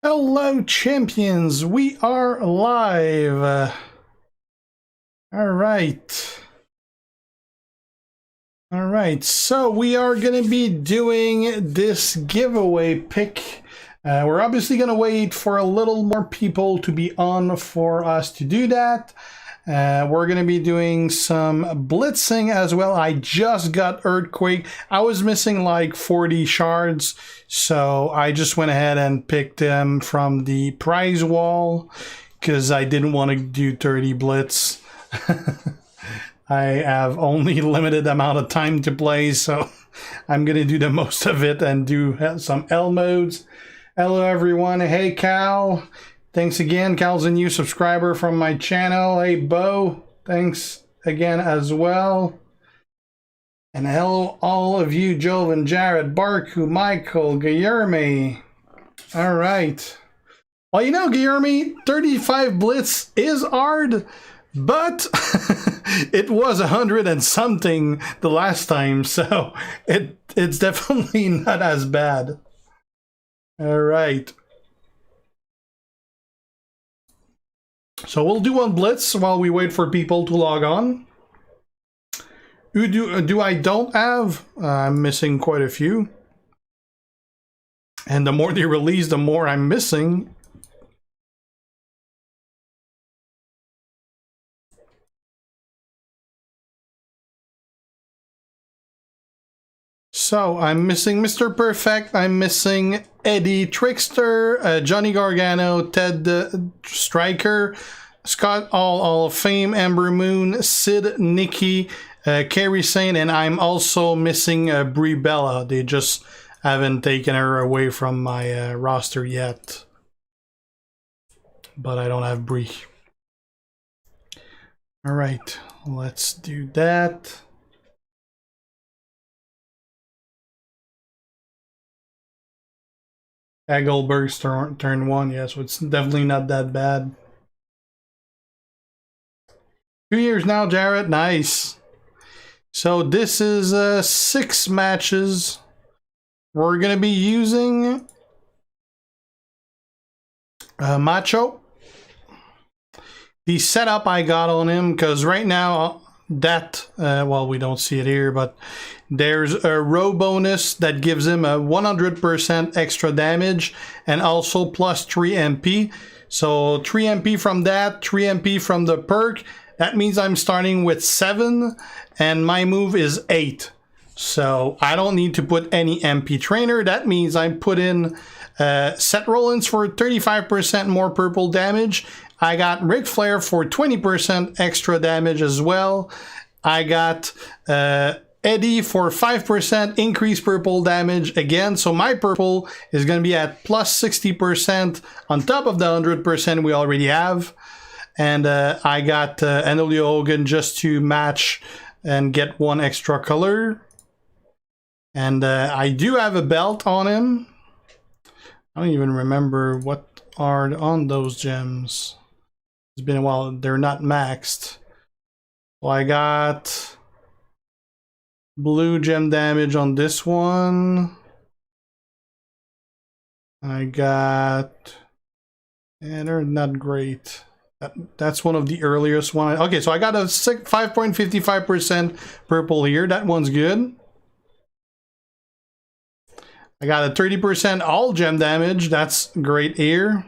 Hello, champions. We are live. All right. All right. So we are going to be doing this giveaway pick. We're obviously going to wait for a little more people to be on for us to do that. We're going to be doing some blitzing as well. I just got Earthquake. I was missing like 40 shards, so I just went ahead and picked them from the prize wall because I didn't want to do 30 blitz. I have only limited amount of time to play, so I'm going to do the most of it and do some L modes. Hello everyone. Hey Cal. Thanks again. Cal's a new subscriber from my channel. Hey, Bo. Thanks again as well. And hello, all of you, Joven, Jared, Barku, Michael, Guillerme. All right. Well, you know, Guillerme, 35 Blitz is hard, but it was 100 and something the last time, so it's definitely not as bad. All right. So we'll do one blitz while we wait for people to log on. Who do I don't have? I'm missing quite a few. And the more they release, the more I'm missing. So I'm missing Mr. Perfect. I'm missing Eddie Trickster, Johnny Gargano, Ted Striker, Scott Hall of Fame, Amber Moon, Sid, Nikki, Carrie Sane, and I'm also missing Brie Bella. They just haven't taken her away from my roster yet. But I don't have Brie. All right, let's do that. Goldberg's turn one, yeah, so it's definitely not that bad. 2 years now, Jarrett. Nice. So this is 6 matches. We're gonna be using Macho. The setup I got on him, because right now that well, we don't see it here, but there's a row bonus that gives him a 100% extra damage and also plus 3 MP. So 3 MP from that, 3 MP from the perk. That means I'm starting with 7 and my move is 8. So I don't need to put any MP trainer. That means I put in Seth Rollins for 35% more purple damage. I got Ric Flair for 20% extra damage as well. I got Eddie for 5% increased purple damage again. So my purple is going to be at plus 60% on top of the 100% we already have. And I got Anilio Hogan just to match and get 1 extra color. And I do have a belt on him. I don't even remember what are on those gems. It's been a while. They're not maxed. So I got blue gem damage on this one. I got... yeah, they're not great. That's one of the earliest one. Okay, so I got a 5.55% purple here. That one's good. I got a 30% all gem damage. That's great here.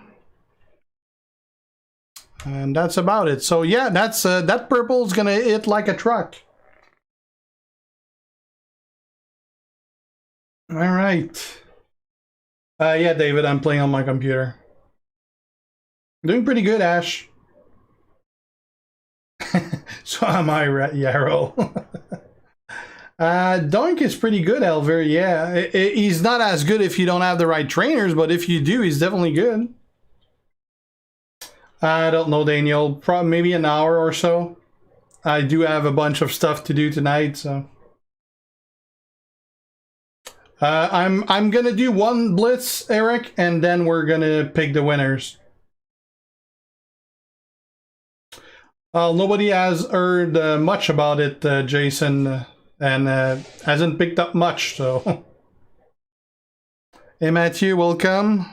And that's about it. So yeah, that's that purple's gonna hit like a truck. All right. Yeah, David, I'm playing on my computer. Doing pretty good, Ash. So am I, Yarrow. Doink is pretty good, Elver. Yeah, he's not as good if you don't have the right trainers, but if you do, he's definitely good. I don't know, Daniel. Probably maybe an hour or so. I do have a bunch of stuff to do tonight, so. I'm gonna do 1 blitz, Eric, and then we're gonna pick the winners. Nobody has heard much about it, Jason, and hasn't picked up much, so. Hey, Matthew, welcome.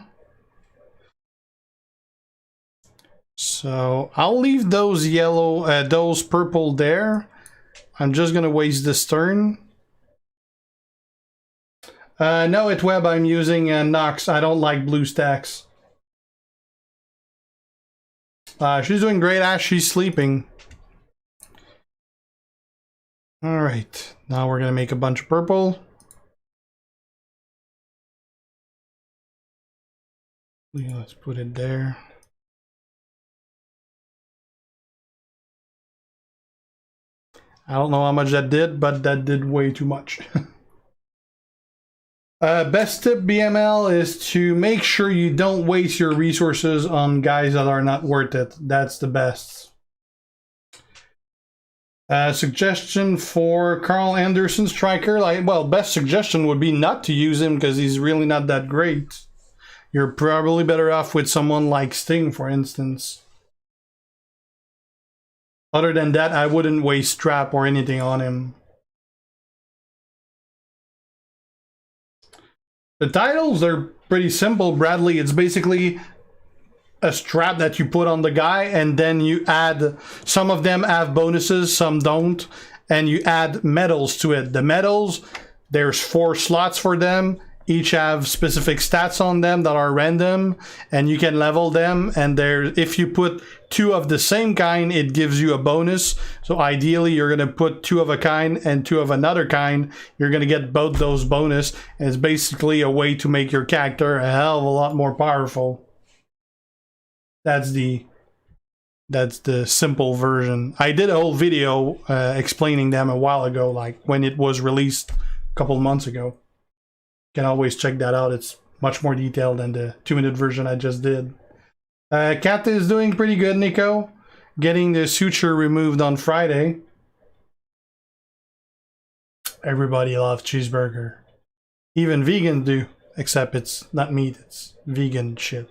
So I'll leave those yellow, those purple there. I'm just gonna waste this turn. No, at web I'm using Nox. I don't like blue stacks. She's doing great as she's sleeping. All right, now we're gonna make a bunch of purple. Let's put it there. I don't know how much that did, but that did way too much. Best tip, BML, is to make sure you don't waste your resources on guys that are not worth it. That's the best. Suggestion for Carl Anderson striker. Well, best suggestion would be not to use him because he's really not that great. You're probably better off with someone like Sting, for instance. Other than that, I wouldn't waste strap or anything on him. The titles are pretty simple, Bradley. It's basically a strap that you put on the guy, and then you add, some of them have bonuses, some don't, and you add medals to it. The medals, there's 4 slots for them. Each have specific stats on them that are random, and you can level them. And there, if you put 2 of the same kind, it gives you a bonus. So ideally, you're gonna put 2 of a kind and 2 of another kind. You're gonna get both those bonus. And it's basically a way to make your character a hell of a lot more powerful. That's the simple version. I did a whole video explaining them a while ago, like when it was released a couple of months ago. You can always check that out. It's much more detailed than the 2-minute version I just did. Kat is doing pretty good, Nico. Getting the suture removed on Friday. Everybody loves cheeseburger. Even vegans do, except it's not meat, it's vegan shit.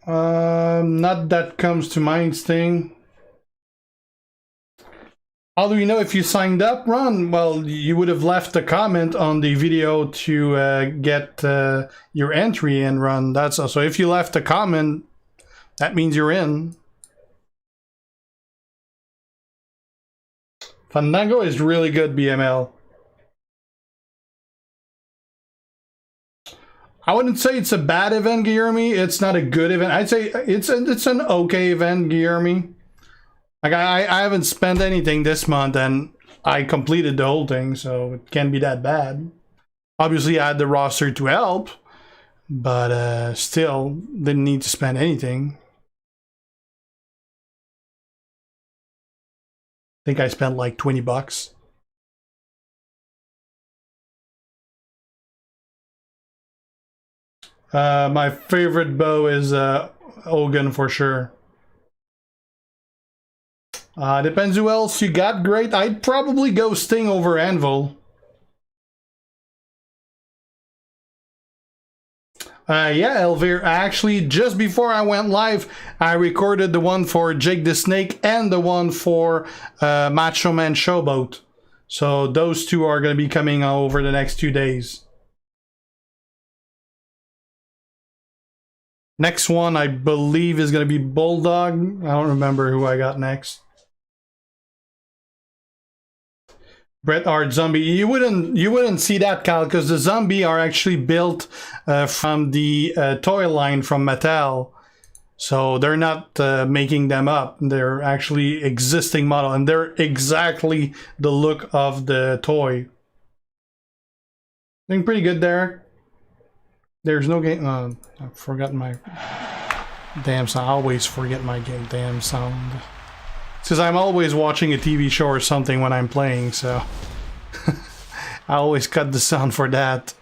Not that comes to mind, Sting. How do we know if you signed up, Ron? Well, you would have left a comment on the video to get your entry in, Ron. That's also, if you left a comment, that means you're in. Fandango is really good, BML. I wouldn't say it's a bad event, Guillermo. It's not a good event. I'd say it's an okay event, Guillermo. Like I haven't spent anything this month, and I completed the whole thing, so it can't be that bad. Obviously, I had the roster to help, but still didn't need to spend anything. I think I spent like 20 bucks. My favorite bow is Hogan for sure. Depends who else you got. Great. I'd probably go Sting over Anvil. Yeah, Elvire. Actually, just before I went live, I recorded the one for Jake the Snake and the one for Macho Man Showboat. So those 2 are going to be coming over the next 2 days. Next one, I believe, is going to be Bulldog. I don't remember who I got next. Bret Hart Zombie. You wouldn't see that, Cal, because the zombie are actually built from the toy line from Mattel. So they're not making them up. They're actually existing model, and they're exactly the look of the toy. Doing pretty good there. There's no game. I've forgotten my damn sound. I always forget my damn sound. Because I'm always watching a TV show or something when I'm playing, so I always cut the sound for that.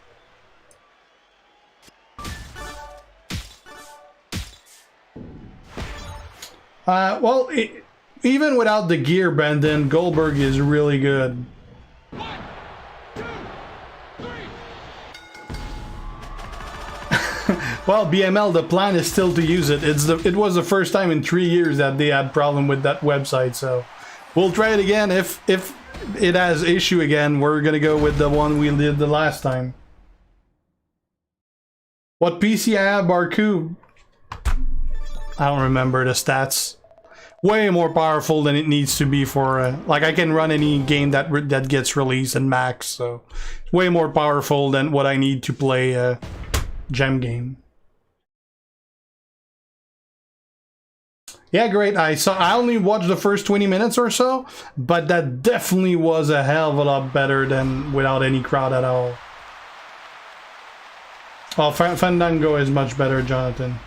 Well, even without the gear, Brendan, Goldberg is really good. 1, 2, 3. Well, BML, the plan is still to use it. It was the first time in 3 years that they had problem with that website, so we'll try it again. If it has issue again. We're gonna go with the one we did the last time. What PC I have, Barku? I don't remember the stats. Way more powerful than it needs to be for like I can run any game that gets released in max, so it's way more powerful than what I need to play a gem game. Yeah, great. I only watched the first 20 minutes or so, but that definitely was a hell of a lot better than without any crowd at all. Oh, Fandango is much better, Jonathan.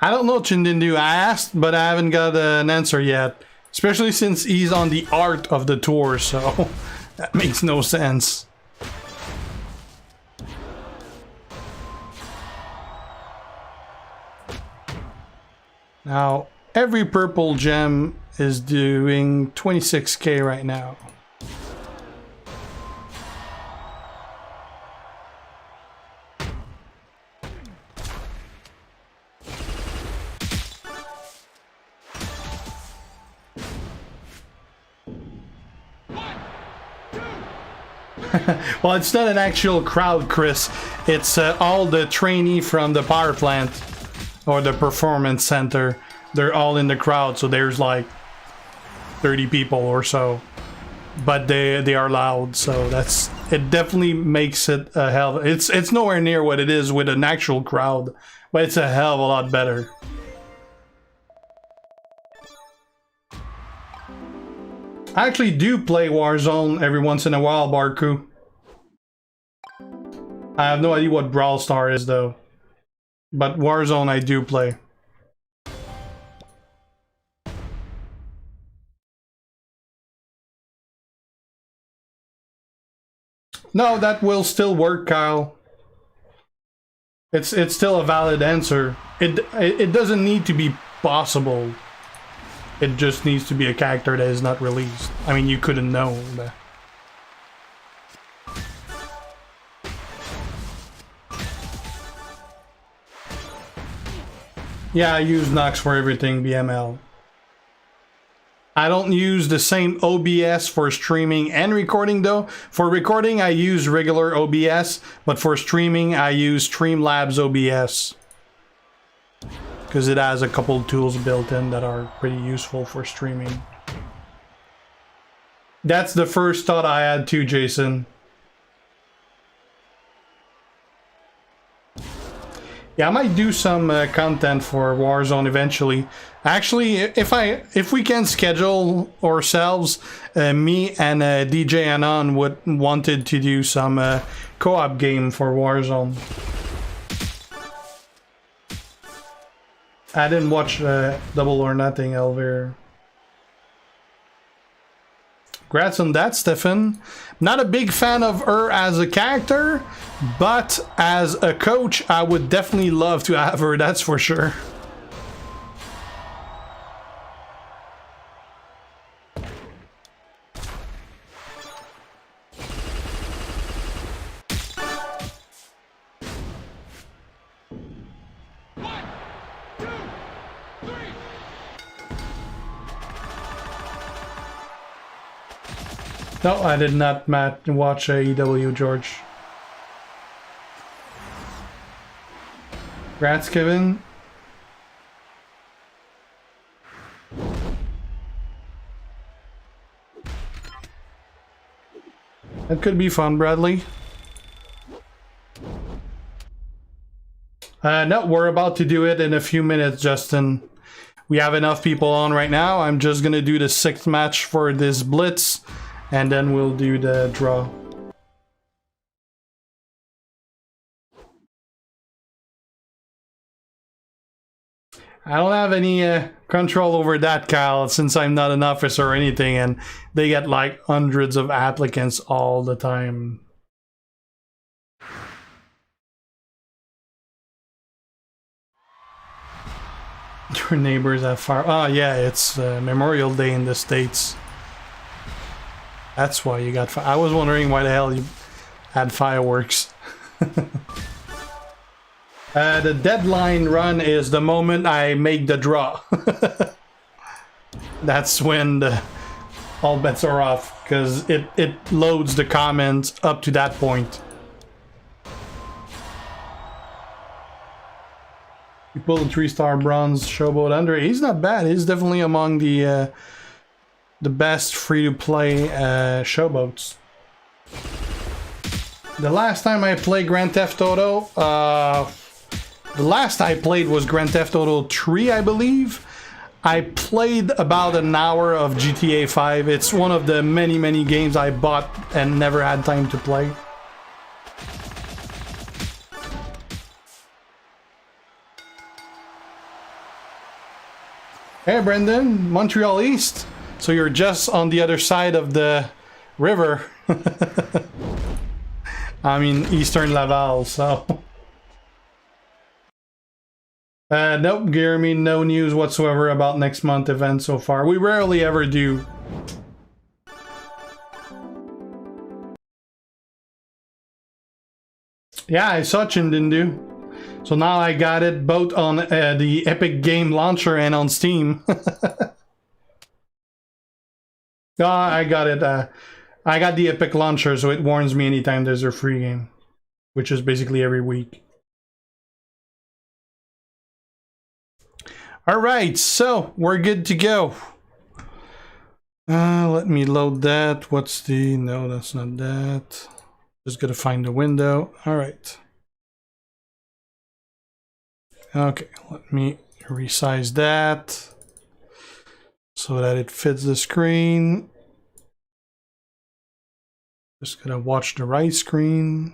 I don't know, Chindindu. I asked, but I haven't got an answer yet. Especially since he's on the art of the tour, so that makes no sense. Now, every purple gem is doing 26k right now. Well, it's not an actual crowd, Chris. It's all the trainee from the power plant or the performance center. They're all in the crowd, so there's like 30 people or so. But they are loud, so it definitely makes it a hell. It's nowhere near what it is with an actual crowd, but it's a hell of a lot better. I actually do play Warzone every once in a while, Barku. I have no idea what Brawl Star is though, but Warzone I do play. No, that will still work, Kyle. It's still a valid answer. It doesn't need to be possible. It just needs to be a character that is not released. I mean, you couldn't know that. Yeah, I use Nox for everything, BML. I don't use the same OBS for streaming and recording though. For recording, I use regular OBS, but for streaming, I use Streamlabs OBS. Because it has a couple tools built in that are pretty useful for streaming. That's the first thought I had too, Jason. Yeah, I might do some content for Warzone eventually. Actually, if we can schedule ourselves, me and DJ Anon wanted to do some co-op game for Warzone. I didn't watch Double or Nothing, Elvir. Congrats on that, Stefan. Not a big fan of her as a character, but as a coach, I would definitely love to have her, that's for sure. No, I did not watch AEW, George. Congrats, Kevin. That could be fun, Bradley. No, we're about to do it in a few minutes, Justin. We have enough people on right now. I'm just gonna do the 6th match for this Blitz. And then we'll do the draw. I don't have any control over that, Kyle, since I'm not an officer or anything, and they get like hundreds of applicants all the time. Your neighbors have fire. Oh yeah, it's Memorial Day in the States. That's why you got fire. I was wondering why the hell you add fireworks. The deadline run is the moment I make the draw. That's when all bets are off, because it loads the comments up to that point. You pull a 3-star bronze showboat under. He's not bad. He's definitely among the best free-to-play showboats. The last time I played Grand Theft Auto, the last I played was Grand Theft Auto 3, I believe. I played about an hour of GTA 5. It's one of the many games I bought and never had time to play. Hey Brendan, Montreal East. So you're just on the other side of the river. I mean, Eastern Laval, so... Nope, Jeremy, no news whatsoever about next month event so far. We rarely ever do. Yeah, I saw Chindendu. So now I got it both on the Epic Game Launcher and on Steam. I got it. I got the Epic Launcher, so it warns me anytime there's a free game, which is basically every week. All right, so we're good to go. Let me load that. What's the... No, that's not that. Just gotta find the window. All right. Okay, let me resize that so that it fits the screen. Just gotta watch the right screen.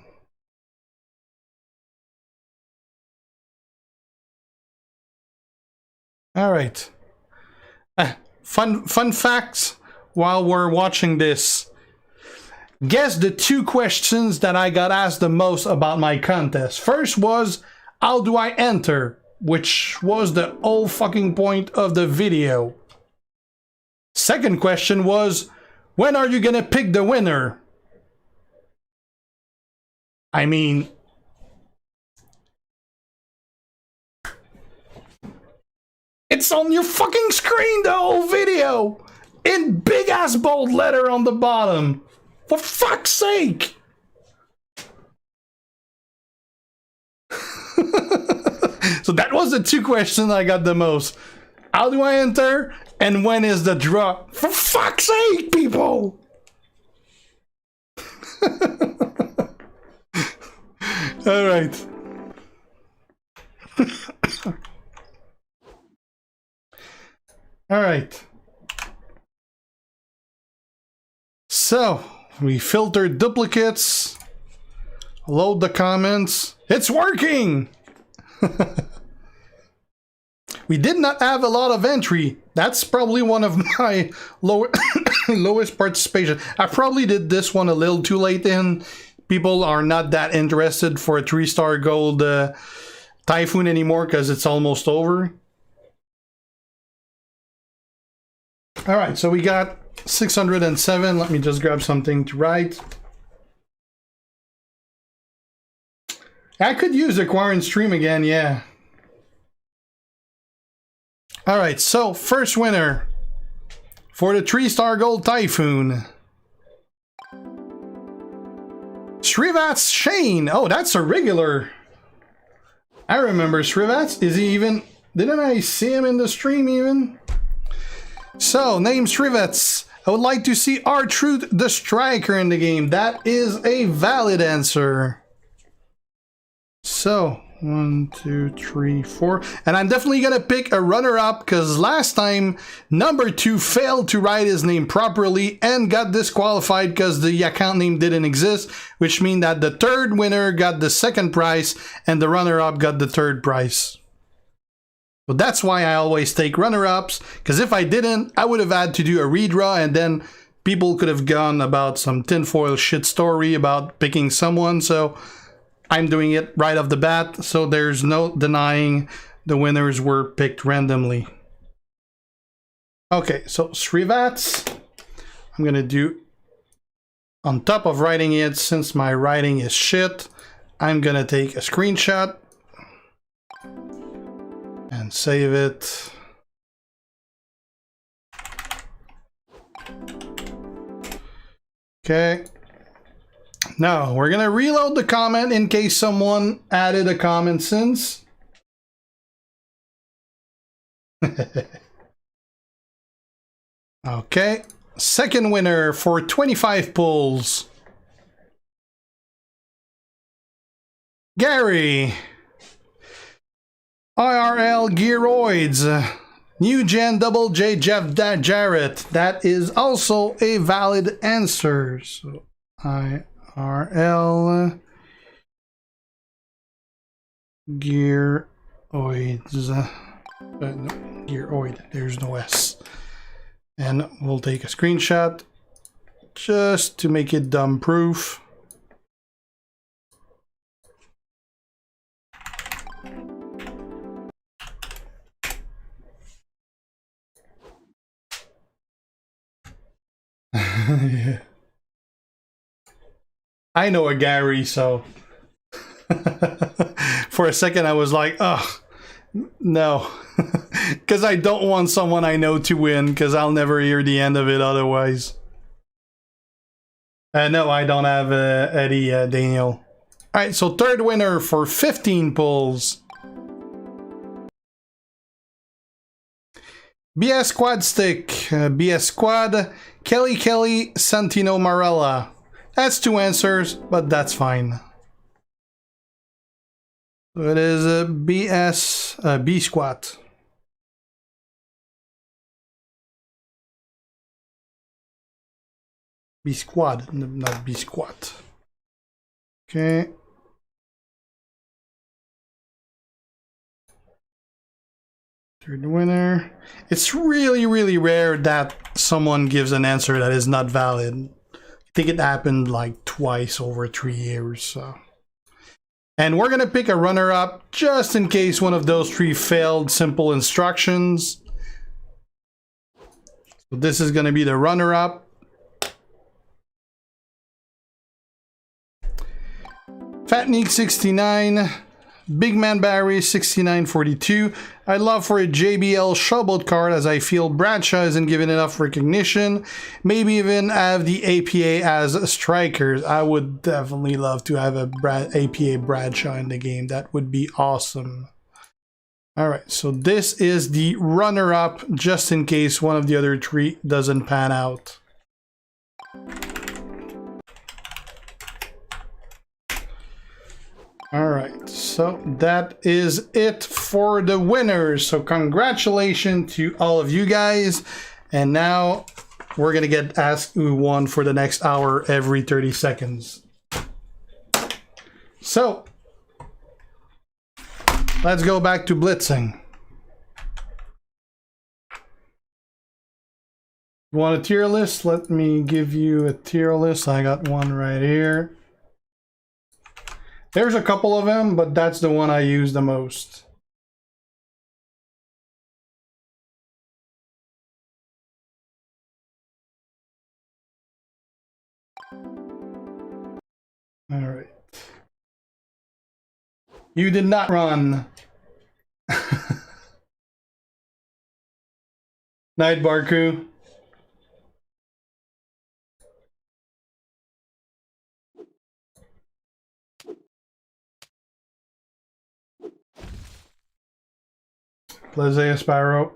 All right. Fun facts while we're watching this. Guess the 2 questions that I got asked the most about my contest. First was, how do I enter? Which was the whole fucking point of the video. Second question was, when are you gonna pick the winner? I mean... It's on your fucking screen, the whole video! In big ass bold letter on the bottom! For fuck's sake! So that was the 2 questions I got the most. How do I enter? And when is the draw? For fuck's sake, people! Alright. Alright. So, we filtered duplicates. Load the comments. It's working! We did not have a lot of entry. That's probably one of my lowest participation. I probably did this one a little too late in. People are not that interested for a 3-star gold Typhoon anymore because it's almost over. All right, so we got 607. Let me just grab something to write. I could use Acquire and Stream again, yeah. All right, so first winner for the 3-star gold Typhoon. Srivats Shane. Oh, that's a regular. I remember Srivats. Is he even... Didn't I see him in the stream even? So, name Srivats. I would like to see R-Truth the Striker in the game. That is a valid answer. So, 1, 2, 3, 4. And I'm definitely going to pick a runner-up because last time, number 2 failed to write his name properly and got disqualified because the account name didn't exist, which means that the 3rd winner got the 2nd prize and the runner-up got the 3rd prize. So that's why I always take runner-ups, because if I didn't, I would have had to do a redraw and then people could have gone about some tinfoil shit story about picking someone. So I'm doing it right off the bat, so there's no denying the winners were picked randomly. Okay, so Srivats, I'm gonna do On top of writing it, since my writing is shit, I'm gonna take a screenshot and save it. Okay. Now we're gonna reload the comment in case someone added a comment since. Okay. Second winner for 25 pulls. Gary. IRL Gearoids. New Gen Double J Jeff Jarrett. That is also a valid answer. So IRL Gearoids. No, Gearoid. There's no S. And we'll take a screenshot just to make it dumb proof. Yeah. I know a Gary, so for a second I was like, oh, no. Because I don't want someone I know to win, because I'll never hear the end of it otherwise. No, I don't have Eddie Daniel. Alright, so third winner for 15 pulls. BS Squad Stick, BS Squad, Kelly Santino Marella. That's two answers, but that's fine. So it is a BS B Squat. B Squad, not B Squat. Okay. Third winner. It's really, really rare that someone gives an answer that is not valid. I think it happened like twice over 3 years. So. And we're gonna pick a runner-up just in case one of those three failed simple instructions. So this is gonna be the runner-up. Fatnik 69, Big Man Barry 6942. I'd love for a JBL Showboat card as I feel Bradshaw isn't given enough recognition. Maybe even have the APA as strikers. I would definitely love to have a APA Bradshaw in the game. That would be awesome. Alright, so this is the runner-up just in case one of the other three doesn't pan out. Alright, so that is it for the winners. So congratulations to all of you guys. And now we're going to get asked who won for the next hour every 30 seconds. So let's go back to blitzing. You want a tier list? Let me give you a tier list. I got one right here. There's a couple of them, but that's the one I use the most. All right. You did not run. Night Barku. Isaiah Sparrow.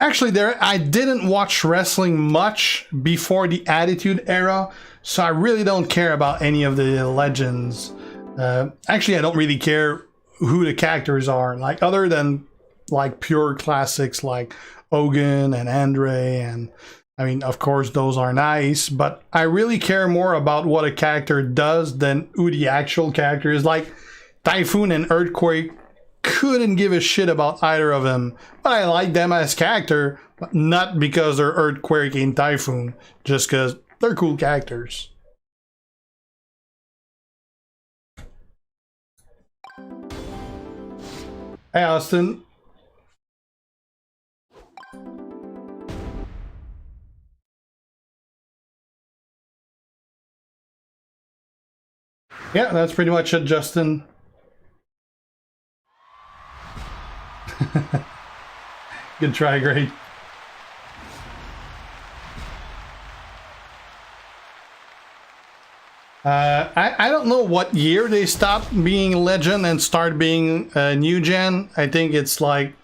Actually, I didn't watch wrestling much before the Attitude Era, so I really don't care about any of the legends. Actually, I don't really care who the characters are, like other than like pure classics like Hogan and Andre, and I mean, of course, those are nice, but I really care more about what a character does than who the actual character is. Like Typhoon and Earthquake, couldn't give a shit about either of them, but I like them as character, but not because they're Earthquake and Typhoon, just because they're cool characters. Hey, Austin. Yeah, that's pretty much it, Justin. Good try, great. I don't know what year they stopped being legend and start being new gen. I think it's like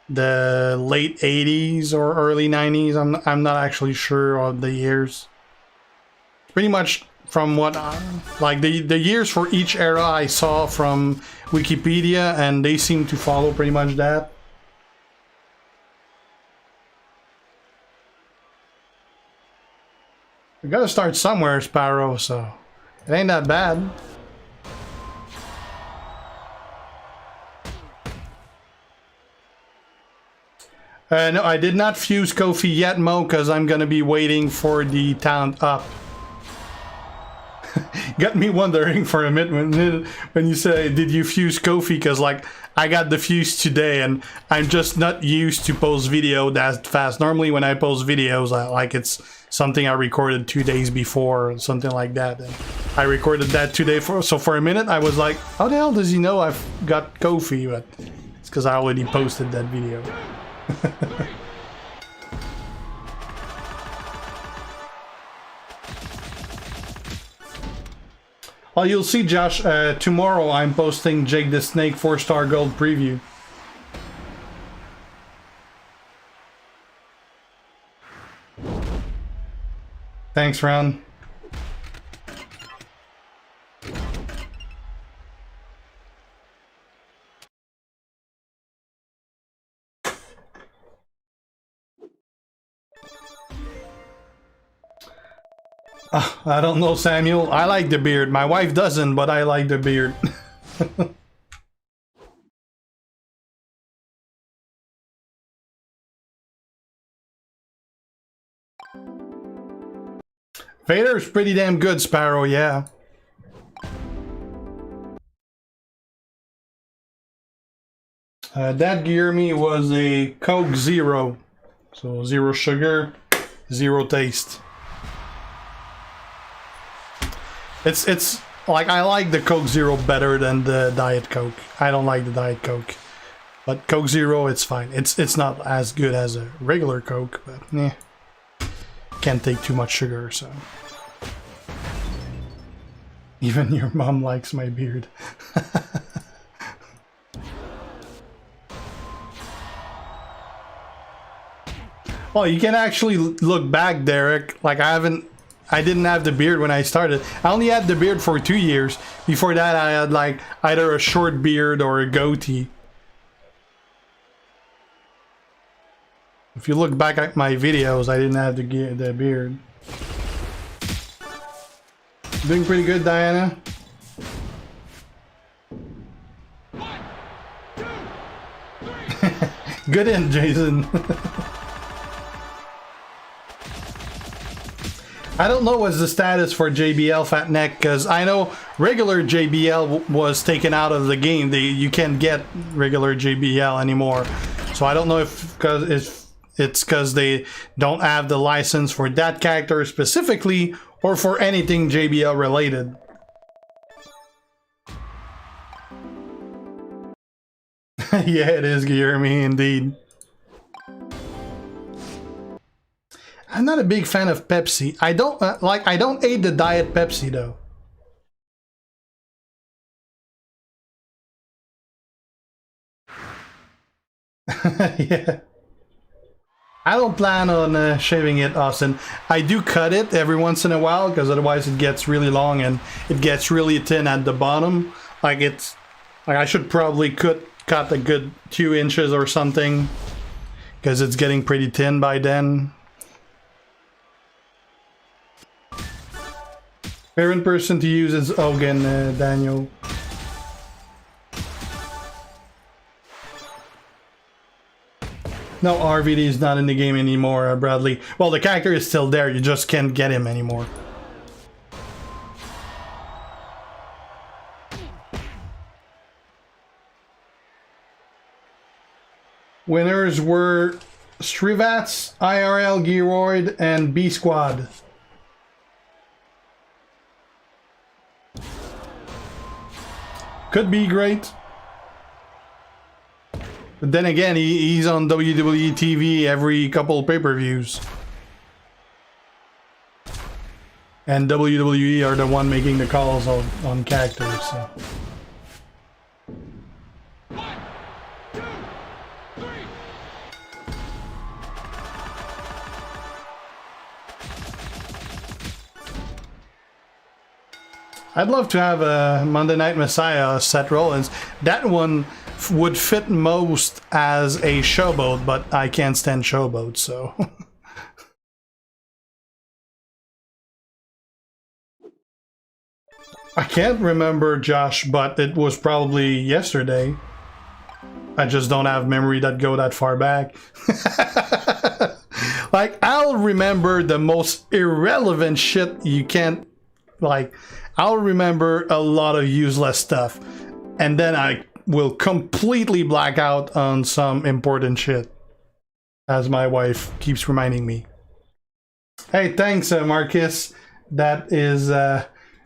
the late 80s or early 90s. I'm not actually sure of the years. Pretty much from what like the years for each era I saw from Wikipedia, and they seem to follow pretty much that. We gotta start somewhere, Sparrow, so it ain't that bad. No, I did not fuse Kofi yet, Mo, because I'm gonna be waiting for the talent up. Got me wondering for a minute when you say, did you fuse Kofi? Because like I got the fuse today and I'm just not used to post video that fast. Normally when I post videos, like it's something I recorded 2 days before or something like that. And I recorded that today, so for a minute I was like, how the hell does he know I've got Kofi? But it's because I already posted that video. Well, you'll see, Josh, tomorrow I'm posting Jake the Snake 4-star gold preview. Thanks, Ron. I don't know, Samuel. I like the beard. My wife doesn't, but I like the beard. Vader's pretty damn good, Sparrow, yeah. That Guersan was a Coke Zero. So 0 sugar, 0 taste. It's like I like the Coke Zero better than the Diet Coke. I don't like the Diet Coke, but Coke Zero, it's fine. It's not as good as a regular Coke, but yeah, can't take too much sugar. So even your mom likes my beard. Well, you can actually look back, Derek. Like I didn't have the beard when I started. I only had the beard for 2 years. Before that, I had like either a short beard or a goatee. If you look back at my videos, I didn't have the beard. Doing pretty good, Diana. 1, 2, 3. Good in, Jason. I don't know what's the status for JBL Fat Neck, because I know regular JBL was taken out of the game. You can't get regular JBL anymore. So I don't know if it's because they don't have the license for that character specifically or for anything JBL related. Yeah, it is Guillermo indeed. I'm not a big fan of Pepsi. I don't I don't hate the Diet Pepsi though. Yeah. I don't plan on shaving it, Austin. I do cut it every once in a while because otherwise it gets really long and it gets really thin at the bottom. Like I should probably cut a good 2 inches or something because it's getting pretty thin by then. Favorite person to use is Hogan, Daniel. No, RVD is not in the game anymore, Bradley. Well, the character is still there, you just can't get him anymore. Winners were Strivats, IRL, Gearoid, and B Squad. Could be great. But then again, he's on WWE TV every couple pay-per-views. And WWE are the one making the calls on characters. So. 1, 2, 3. I'd love to have a Monday Night Messiah, Seth Rollins. That one would fit most as a showboat, but I can't stand showboats, so... I can't remember, Josh, but it was probably yesterday. I just don't have memory that go that far back. Like, I'll remember the most irrelevant shit you can't... Like, I'll remember a lot of useless stuff. And then I will completely black out on some important shit. As my wife keeps reminding me. Hey, thanks, Marcus. That is...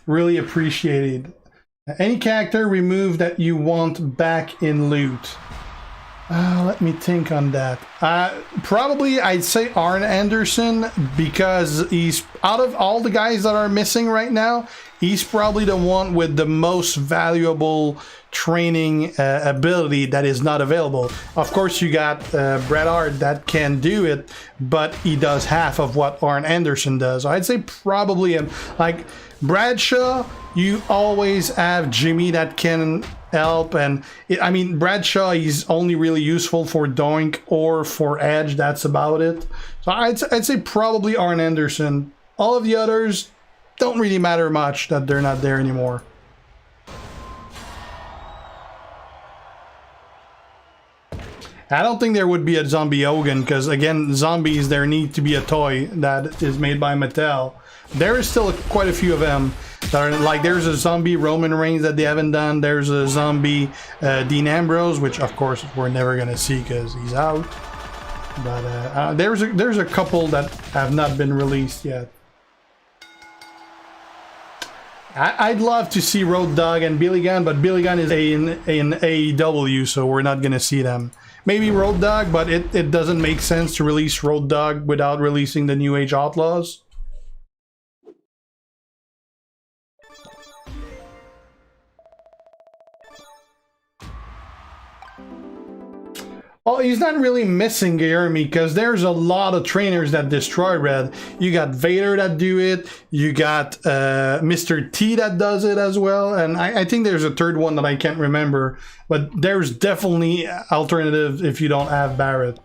really appreciated. Any character removed that you want back in loot? Let me think on that. Probably I'd say Arn Anderson, because he's, out of all the guys that are missing right now, he's probably the one with the most valuable training ability that is not available. Of course, you got Bret Hart that can do it, but he does half of what Arn Anderson does. I'd say probably him. Like Bradshaw, you always have Jimmy that can help, and I mean Bradshaw, he's only really useful for Doink or for Edge. That's about it. So I'd say probably Arn Anderson. All of the others don't really matter much that they're not there anymore. I don't think there would be a zombie Hogan, because again, zombies, there need to be a toy that is made by Mattel. There is still quite a few of them that are like, there's a zombie Roman Reigns that they haven't done. There's a zombie Dean Ambrose, which of course we're never gonna see because he's out. But there's a couple that have not been released yet. I'd love to see Road Dogg and Billy Gunn, but Billy Gunn is in AEW, so we're not gonna see them. Maybe Road Dogg, but it doesn't make sense to release Road Dogg without releasing the New Age Outlaws. Well, he's not really missing Jeremy, because there's a lot of trainers that destroy Red. You got Vader that do it, you got Mr. T that does it as well, and I think there's a third one that I can't remember, but there's definitely alternatives if you don't have Barrett.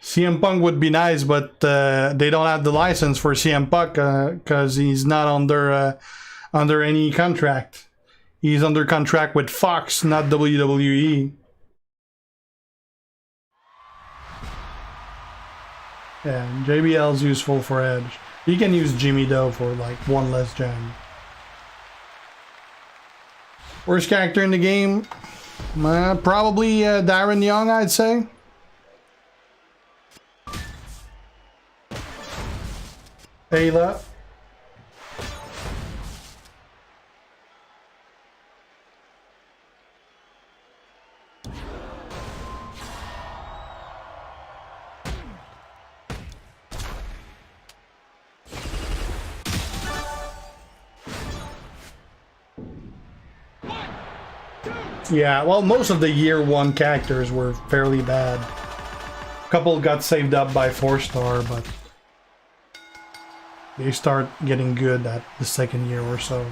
CM Punk would be nice, but they don't have the license for CM Punk because he's not under any contract. He's under contract with Fox, not WWE. Yeah, JBL's useful for Edge. You can use Jimmy though for like one less gem. Worst character in the game? Probably Darren Young, I'd say. Ayla. Yeah, well, most of the year one characters were fairly bad. A couple got saved up by 4-star, but they start getting good at the second year or so.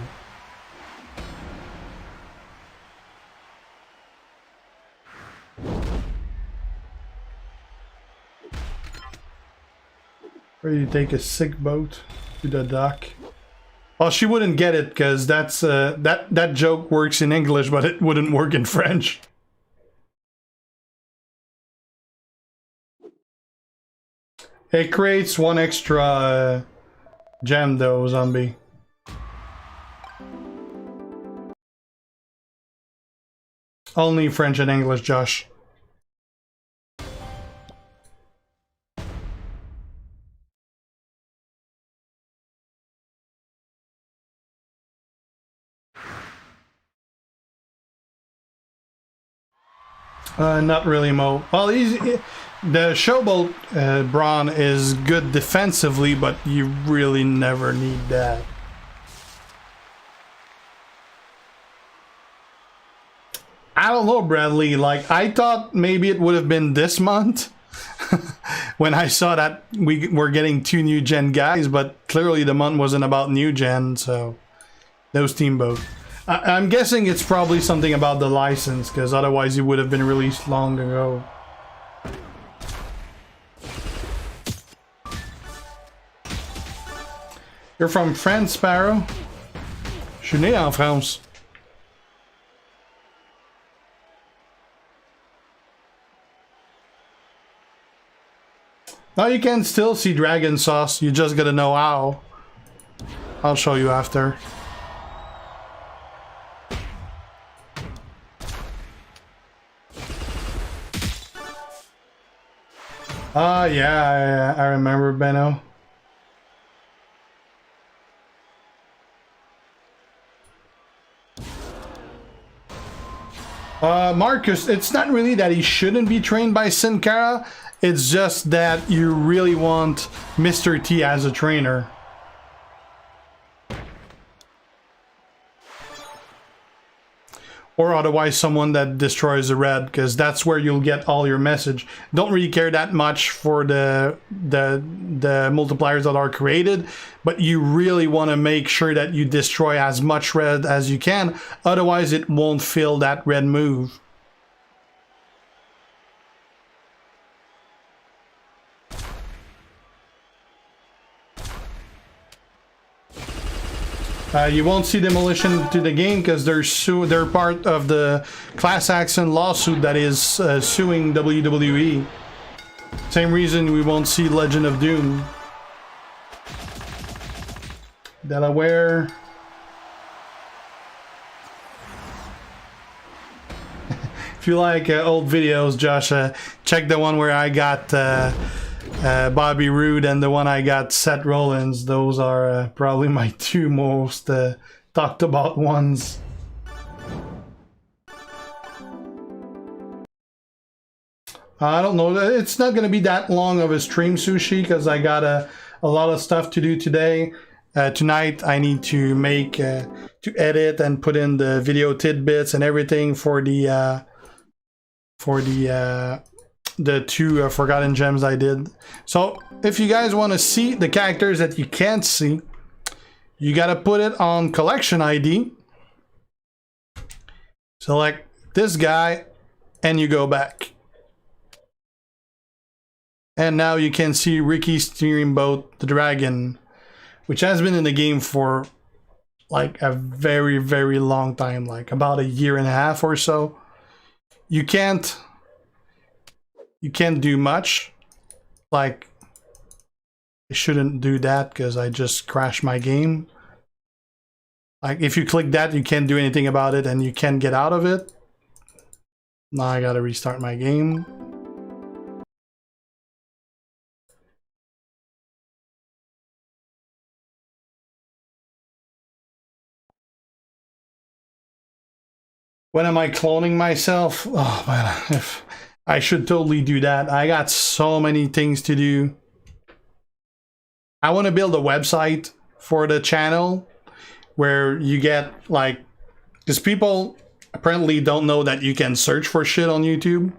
Where do you take a sick boat to the dock? Well, she wouldn't get it because that's that joke works in English, but it wouldn't work in French. It creates one extra gem though, zombie. Only French and English, Josh. Not really, Mo. Well, the Showboat Braun is good defensively, but you really never need that. I don't know, Bradley. Like, I thought maybe it would have been this month when I saw that we were getting 2 new gen guys, but clearly the month wasn't about new gen, so no Steamboat. I'm guessing it's probably something about the license, because otherwise it would have been released long ago. You're from France, Sparrow? Je suis né en France. Now you can still see dragon sauce, you just gotta know how. I'll show you after. Yeah, I remember, Benno. Marcus, it's not really that he shouldn't be trained by Sin Cara, it's just that you really want Mr. T as a trainer. Or otherwise someone that destroys the red, because that's where you'll get all your message. Don't really care that much for the multipliers that are created, but you really want to make sure that you destroy as much red as you can, otherwise it won't fill that red move. You won't see demolition to the game because they're part of the class action lawsuit that is suing WWE. Same reason we won't see Legend of Doom. Delaware. If you like old videos, Josh, check the one where I got Bobby Roode and the one I got Seth Rollins. Those are probably my 2 most talked about ones. I don't know, it's not going to be that long of a stream, Sushi, because I got a lot of stuff to do today. Tonight I need to make to edit and put in the video tidbits and everything for the 2 Forgotten Gems I did. So if you guys want to see the characters that you can't see, you got to put it on collection ID. Select this guy and you go back. And now you can see Ricky Steamboat the Dragon, which has been in the game for like a very, very long time, like about 1.5 years or so. You can't do much. Like, I shouldn't do that because I just crashed my game. Like, if you click that, you can't do anything about it and you can't get out of it. Now I gotta restart my game. When am I cloning myself? Oh man, if I should totally do that. I got so many things to do. I want to build a website for the channel where you get like, because people apparently don't know that you can search for shit on YouTube.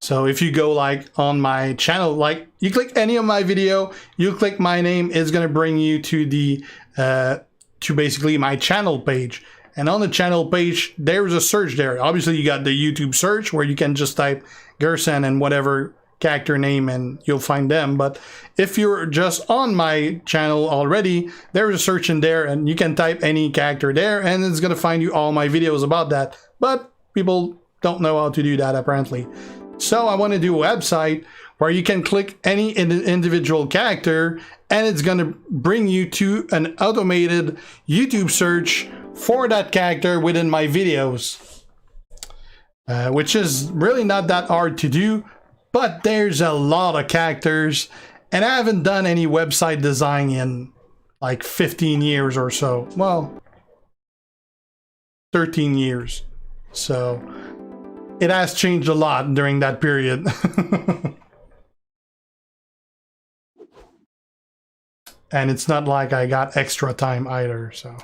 So if you go like on my channel, like you click any of my video, you click my name, it's gonna bring you to the to basically my channel page. And on the channel page, there's a search there. Obviously, you got the YouTube search where you can just type Guersan and whatever character name and you'll find them. But if you're just on my channel already, there's a search in there and you can type any character there and it's going to find you all my videos about that. But people don't know how to do that apparently. So I want to do a website where you can click any individual character and it's going to bring you to an automated YouTube search for that character within my videos, which is really not that hard to do, but there's a lot of characters and I haven't done any website design in like 15 years or so. Well, 13 years. So it has changed a lot during that period. And it's not like I got extra time either, so.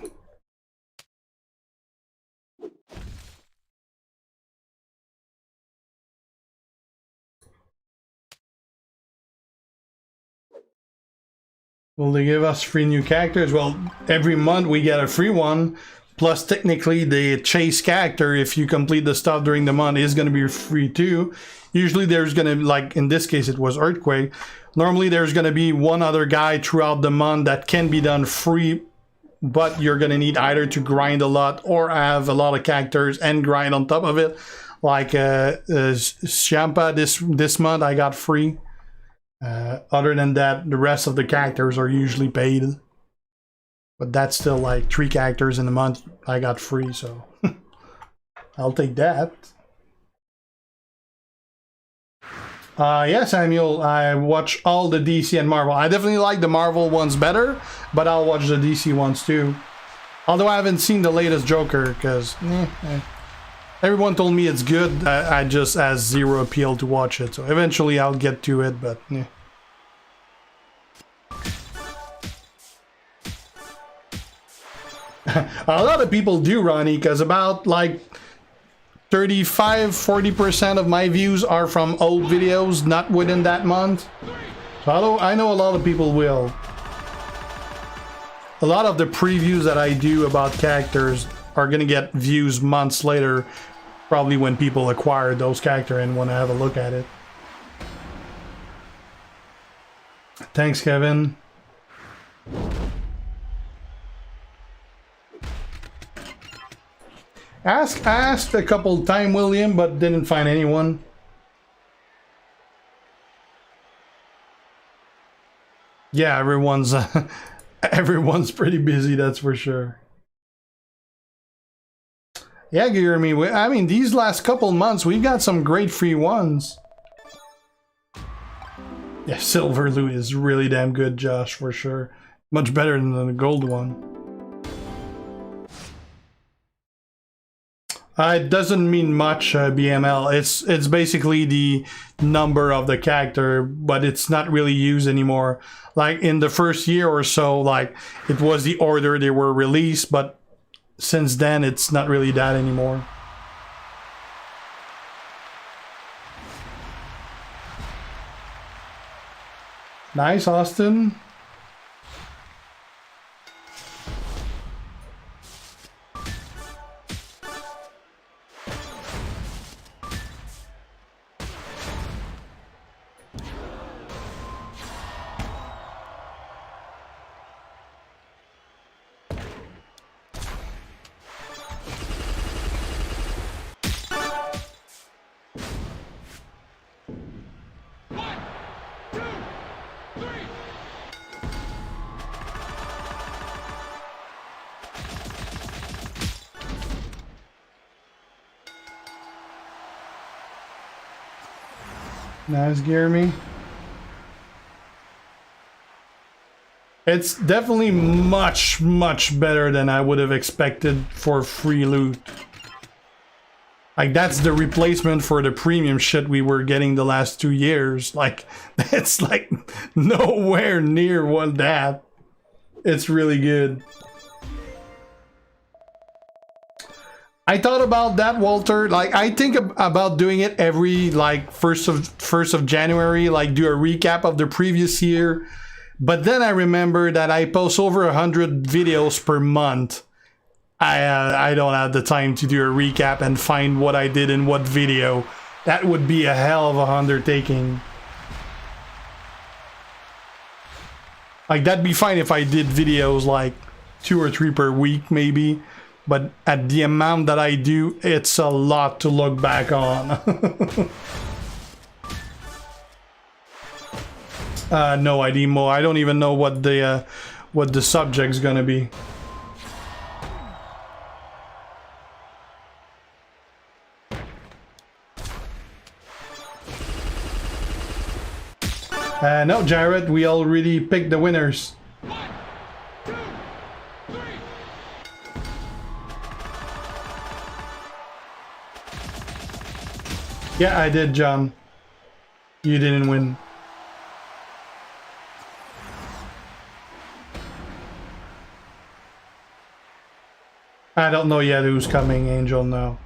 Will they give us free new characters? Well, every month we get a free one. Plus, technically, the chase character, if you complete the stuff during the month, is going to be free too. Usually there's going to be, like in this case, it was Earthquake. Normally there's going to be one other guy throughout the month that can be done free, but you're going to need either to grind a lot or have a lot of characters and grind on top of it. Like Shampa this month I got free. Other than that, the rest of the characters are usually paid. But that's still like 3 characters in a month I got free, so I'll take that. Yeah, Samuel, I watch all the DC and Marvel. I definitely like the Marvel ones better, but I'll watch the DC ones too. Although I haven't seen the latest Joker, because everyone told me it's good. I just has zero appeal to watch it, so eventually I'll get to it, but yeah. A lot of people do, Ronnie, because about like 35-40% of my views are from old videos, not within that month. So I know a lot of people will. A lot of the previews that I do about characters are gonna get views months later, probably when people acquire those characters and want to have a look at it. Thanks, Kevin. I asked a couple times, William, but didn't find anyone. Yeah, everyone's everyone's pretty busy, that's for sure. Yeah, Jeremy, I mean, these last couple months, we've got some great free ones. Yeah, silver loot is really damn good, Josh, for sure. Much better than the gold one. It doesn't mean much, BML. It's basically the number of the character, but it's not really used anymore. Like in the first year or so, like it was the order they were released, but since then it's not really that anymore. Nice, Austin. Nice, Jeremy. It's definitely much better than I would have expected for free loot. Like, that's the replacement for the premium shit we were getting the last 2 years. Like, it's like nowhere near what that. It's really good. I thought about that, Walter. Like, I think about doing it every like first of January, like do a recap of the previous year. But then I remember that I post over 100 videos per month. I don't have the time to do a recap and find what I did in what video. That would be a hell of a undertaking. Like, that'd be fine if I did videos like 2 or 3 per week, maybe. But at the amount that I do, it's a lot to look back on. No idea, Mo. I don't even know what the subject's gonna be. No, Jared, we already picked the winners. Yeah, I did, John. You didn't win. I don't know yet who's coming, Angel, no.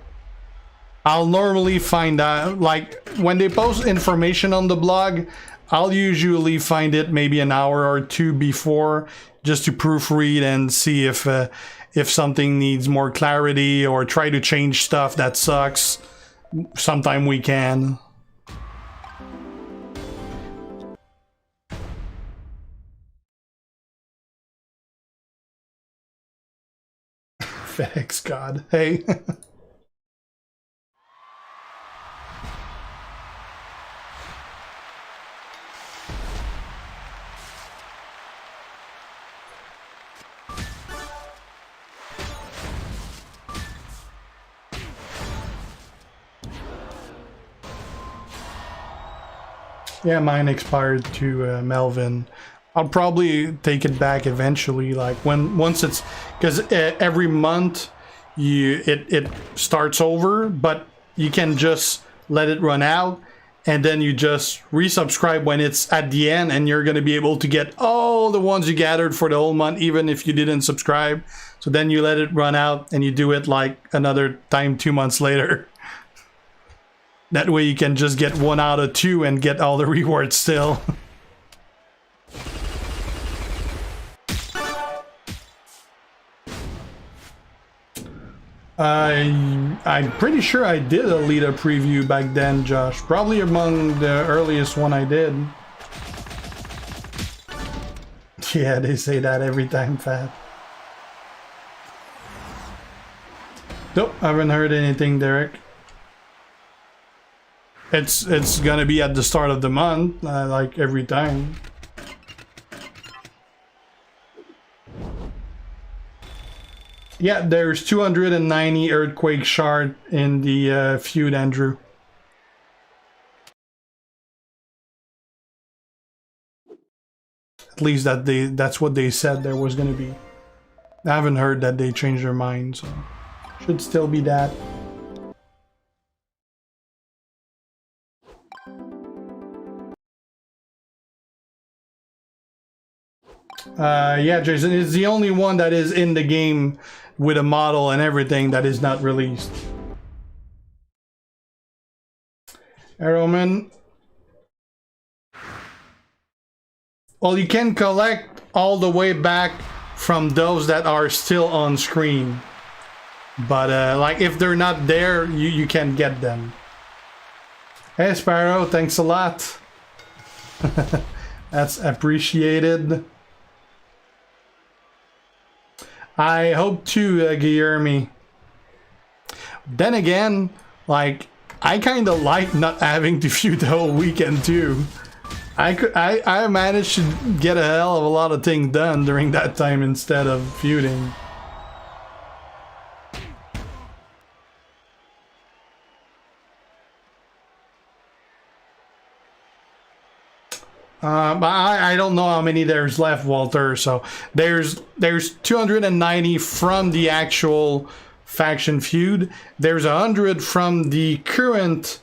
I'll normally find out, like, when they post information on the blog, I'll usually find it maybe an hour or two before, just to proofread and see if something needs more clarity or try to change stuff that sucks. Sometime we can. FedEx God, hey. Yeah, mine expired to Melvin. I'll probably take it back eventually, like once it's, because every month it starts over, but you can just let it run out and then you just resubscribe when it's at the end, and you're going to be able to get all the ones you gathered for the whole month, even if you didn't subscribe. So then you let it run out and you do it like another time 2 months later. That way you can just get 1 out of 2 and get all the rewards still. I'm pretty sure I did a Lita preview back then, Josh. Probably among the earliest one I did. Yeah, they say that every time, Fat. Nope, I haven't heard anything, Derek. It's gonna be at the start of the month, like every time. Yeah, there's 290 Earthquake Shard in the feud, Andrew. At least that's what they said there was gonna be. I haven't heard that they changed their mind, so should still be that. Yeah, Jason, it's the only one that is in the game with a model and everything that is not released. Arrowman. Well, you can collect all the way back from those that are still on screen. But, like, if they're not there, you can get them. Hey, Sparrow, thanks a lot. That's appreciated. I hope to, Guillermo. Then again, like, I kind of like not having to feud the whole weekend too. I managed to get a hell of a lot of things done during that time instead of feuding. But I don't know how many there's left, Walter. So there's 290 from the actual faction feud. There's 100 from the current.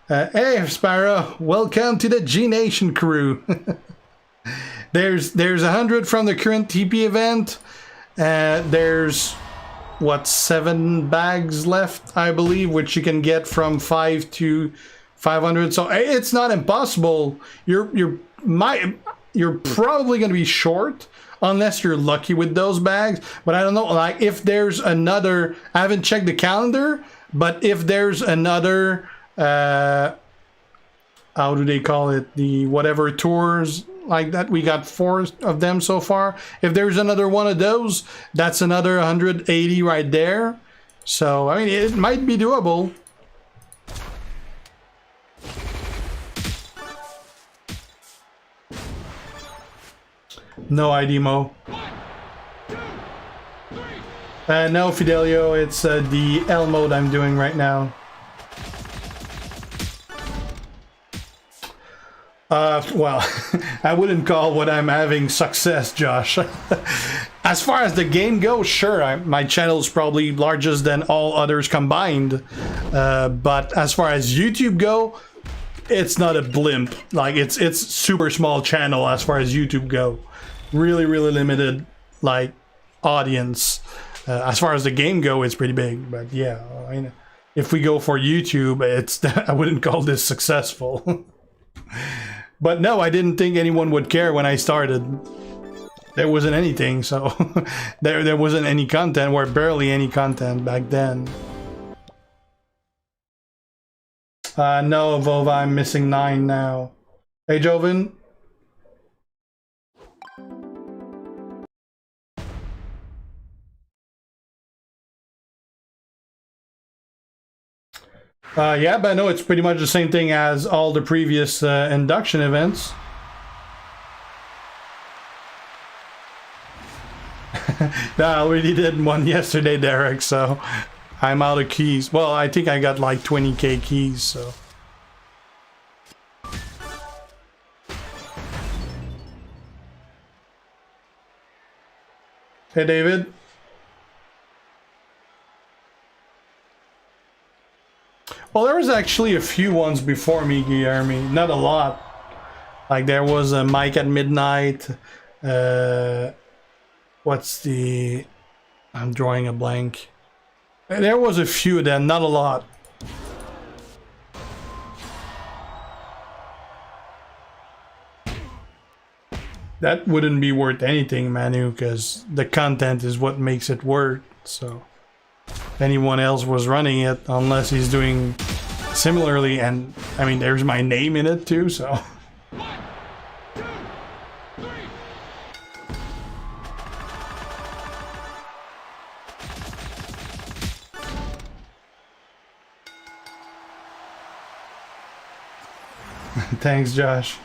Hey, Sparrow, welcome to the G Nation crew. there's 100 from the current TP event. There's what, 7 bags left, I believe, which you can get from 5 to 500. So it's not impossible. You're probably going to be short unless you're lucky with those bags. But I don't know, like, if there's another, I haven't checked the calendar, but if there's another, how do they call it, the whatever tours like that, we got 4 of them so far. If there's another one of those, that's another 180 right there. So I mean, it might be doable. No ID, Mo. 1, 2, 3. No, Fidelio, it's the L mode I'm doing right now. Well, I wouldn't call what I'm having success, Josh. As far as the game goes, sure, my channel is probably largest than all others combined. But as far as YouTube go, it's not a blimp. Like it's super small channel as far as YouTube go. Really, really limited like audience. As far as the game go, it's pretty big. But yeah, I mean, if we go for YouTube, I wouldn't call this successful. But no, I didn't think anyone would care when I started. There wasn't anything, so there wasn't any content, or barely any content back then. No, Vova, I'm missing 9 now. Hey, Joven. Yeah, but no, it's pretty much the same thing as all the previous induction events. No, I already did one yesterday, Derek, so I'm out of keys. Well, I think I got like 20k keys, so. Hey, David. Well, there was actually a few ones before me, Guillermo. Not a lot. Like there was a Mike at Midnight. What's the... I'm drawing a blank. There was a few of them, not a lot. That wouldn't be worth anything, Manu, because the content is what makes it worth, so... If anyone else was running it, unless he's doing similarly, and I mean there's my name in it too, so 1, 2, 3. Thanks, Josh.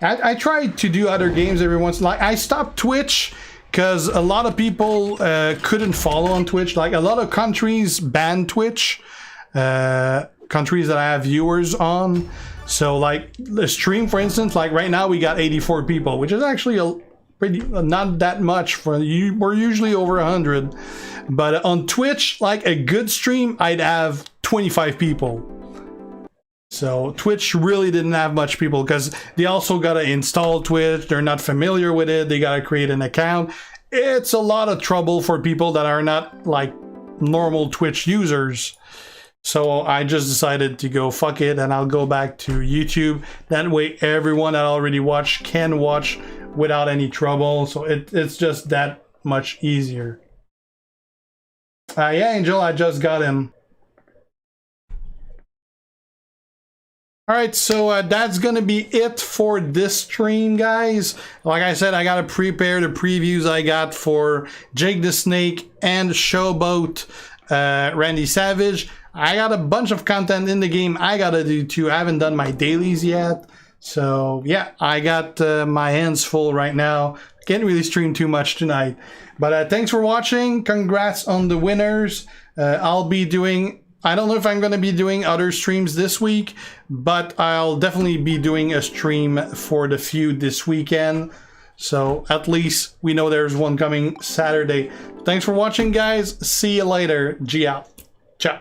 I tried to do other games every once in a while. I stopped Twitch because a lot of people couldn't follow on Twitch. Like a lot of countries ban Twitch, countries that I have viewers on. So like the stream, for instance, like right now we got 84 people, which is actually a pretty not that much for you. We're usually over 100, but on Twitch, like a good stream, I'd have 25 people. So Twitch really didn't have much people because they also got to install Twitch. They're not familiar with it. They got to create an account. It's a lot of trouble for people that are not like normal Twitch users. So I just decided to go fuck it, and I'll go back to YouTube. That way everyone that already watched can watch without any trouble. So it's just that much easier. Yeah, Angel, I just got him. Alright, so that's gonna be it for this stream, guys. Like I said, I gotta prepare the previews I got for Jake the Snake and Showboat Randy Savage. I got a bunch of content in the game I gotta do too. I haven't done my dailies yet. So yeah, I got my hands full right now. Can't really stream too much tonight. But thanks for watching. Congrats on the winners. I'll be doing... I don't know if I'm going to be doing other streams this week, but I'll definitely be doing a stream for the feud this weekend. So at least we know there's one coming Saturday. Thanks for watching, guys. See you later. G out. Ciao.